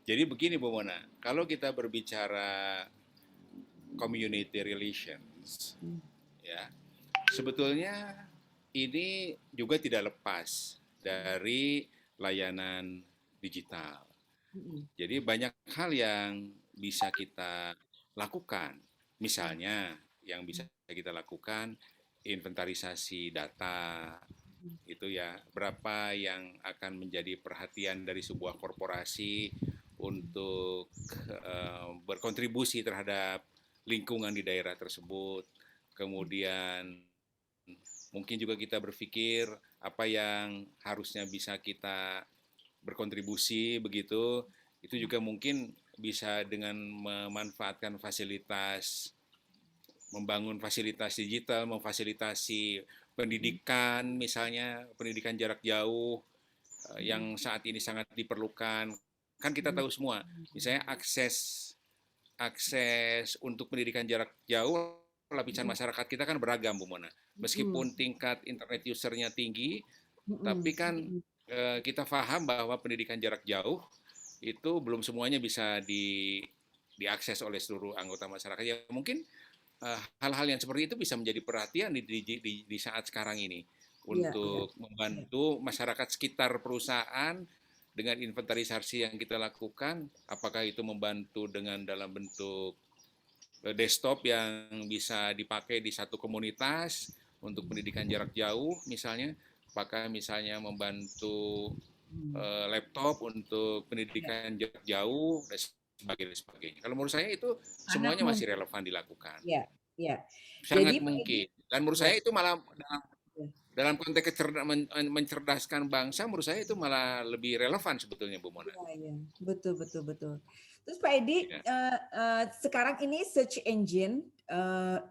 Jadi begini Bu Mona, kalau kita berbicara community relations Mmm, ya, sebetulnya ini juga tidak lepas dari layanan digital. mhm, Jadi banyak hal yang bisa kita lakukan. mhm, Misalnya yang bisa mhm, kita lakukan inventarisasi data mhm, itu ya, berapa yang akan menjadi perhatian dari sebuah korporasi untuk berkontribusi terhadap lingkungan di daerah tersebut. Kemudian mungkin juga kita berpikir apa yang harusnya bisa kita berkontribusi begitu, itu mhm, juga mungkin bisa dengan memanfaatkan fasilitas, membangun fasilitas digital, memfasilitasi mhm, pendidikan misalnya, pendidikan jarak jauh mhm, yang saat ini sangat diperlukan. Kan kita mhm, tahu semua, misalnya akses akses untuk pendidikan jarak jauh lapisan mhm, masyarakat kita kan beragam Bu Mona. mhm, Meskipun tingkat internet usernya tinggi, mhm, tapi kan mhm, kita paham bahwa pendidikan jarak jauh itu belum semuanya bisa diakses oleh seluruh anggota masyarakat. Ya mungkin hal-hal yang seperti itu bisa menjadi perhatian di saat sekarang ini iya, iya, untuk iya, membantu masyarakat sekitar perusahaan dengan inventarisasi yang kita lakukan, apakah itu membantu dengan dalam bentuk desktop yang bisa dipakai di satu komunitas untuk pendidikan jarak jauh misalnya, apakah misalnya membantu mhm, laptop untuk iya, pendidikan jarak jauh dan sebagainya. Kalau menurut saya itu sangat semuanya masih mungkin. relevan dilakukan. Iya, iya. Jadi Sangat Pak Edi mungkin. Dan menurut ya, saya itu malah iya, dalam konteks mencerdaskan bangsa, menurut saya itu malah lebih relevan sebetulnya, Bu Mona. Iya, iya. Betul, betul, betul. Terus Pak Edi, Ya, sekarang ini search engine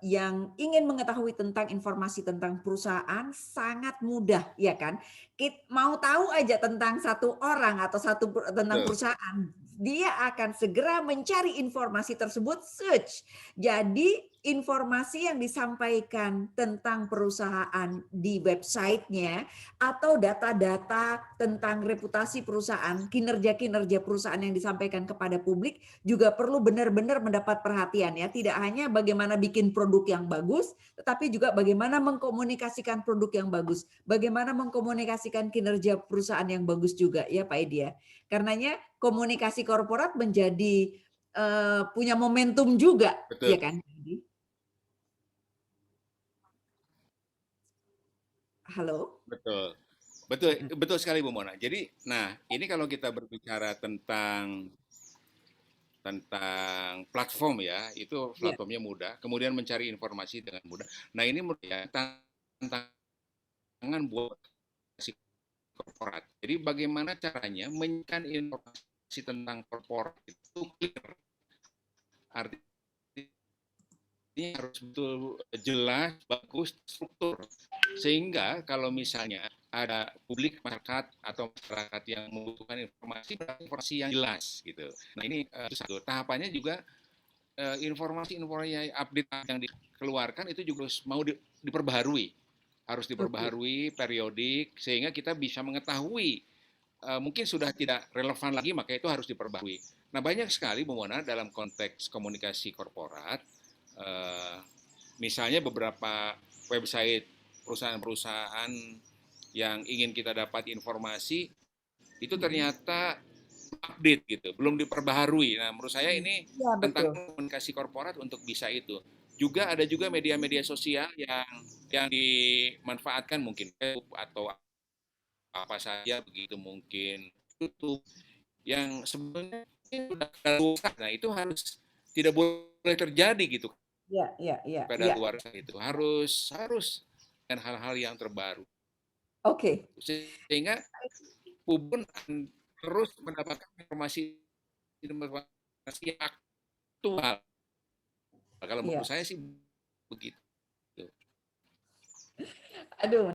yang ingin mengetahui tentang informasi tentang perusahaan sangat mudah, ya kan? Mau tahu aja tentang satu orang atau tentang betul. perusahaan, dia akan segera mencari informasi tersebut, search. Jadi informasi yang disampaikan tentang perusahaan di websitenya atau data-data tentang reputasi perusahaan, kinerja-kinerja perusahaan yang disampaikan kepada publik juga perlu benar-benar mendapat perhatian ya. Tidak hanya bagaimana bikin produk yang bagus, tetapi juga bagaimana mengkomunikasikan produk yang bagus, bagaimana mengkomunikasikan kinerja perusahaan yang bagus juga ya Pak Edi ya. Karenanya komunikasi korporat menjadi punya momentum juga, Betul, ya kan? Pak Edi? Halo? betul. Betul, betul sekali Bu Mona. Jadi, nah ini kalau kita berbicara tentang platform ya, itu Ya, platformnya mudah. Kemudian mencari informasi dengan mudah. Nah ini menurut ya tantangan buat si korporat. Jadi bagaimana caranya menyampaikan informasi tentang korporat itu clear. Artinya ini harus betul jelas, bagus, struktur. Sehingga kalau misalnya ada publik masyarakat atau masyarakat yang membutuhkan informasi, informasi yang jelas gitu. Nah ini itu satu. Tahapannya juga informasi-informasi update yang dikeluarkan itu juga mau diperbaharui, harus oke. diperbaharui periodik sehingga kita bisa mengetahui mungkin sudah tidak relevan lagi maka itu harus diperbaharui. Nah banyak sekali Bu Mona dalam konteks komunikasi korporat, eh, misalnya beberapa website perusahaan-perusahaan yang ingin kita dapat informasi itu Mhm. ternyata update gitu, belum diperbaharui. Nah, menurut saya ini Iya betul. tantangan komunikasi korporat untuk bisa itu. Juga ada juga media-media sosial yang dimanfaatkan mungkin Facebook atau apa saja begitu mungkin YouTube yang sebenarnya sudah keluar. Nah, itu harus tidak boleh terjadi gitu Iya, iya, iya, pada iya. luar itu. Harus harus dengan hal-hal yang terbaru. Oke. Sehingga publik akan terus mendapatkan informasi yang aktual. Kalau menurut Iya. saya sih begitu. Aduh.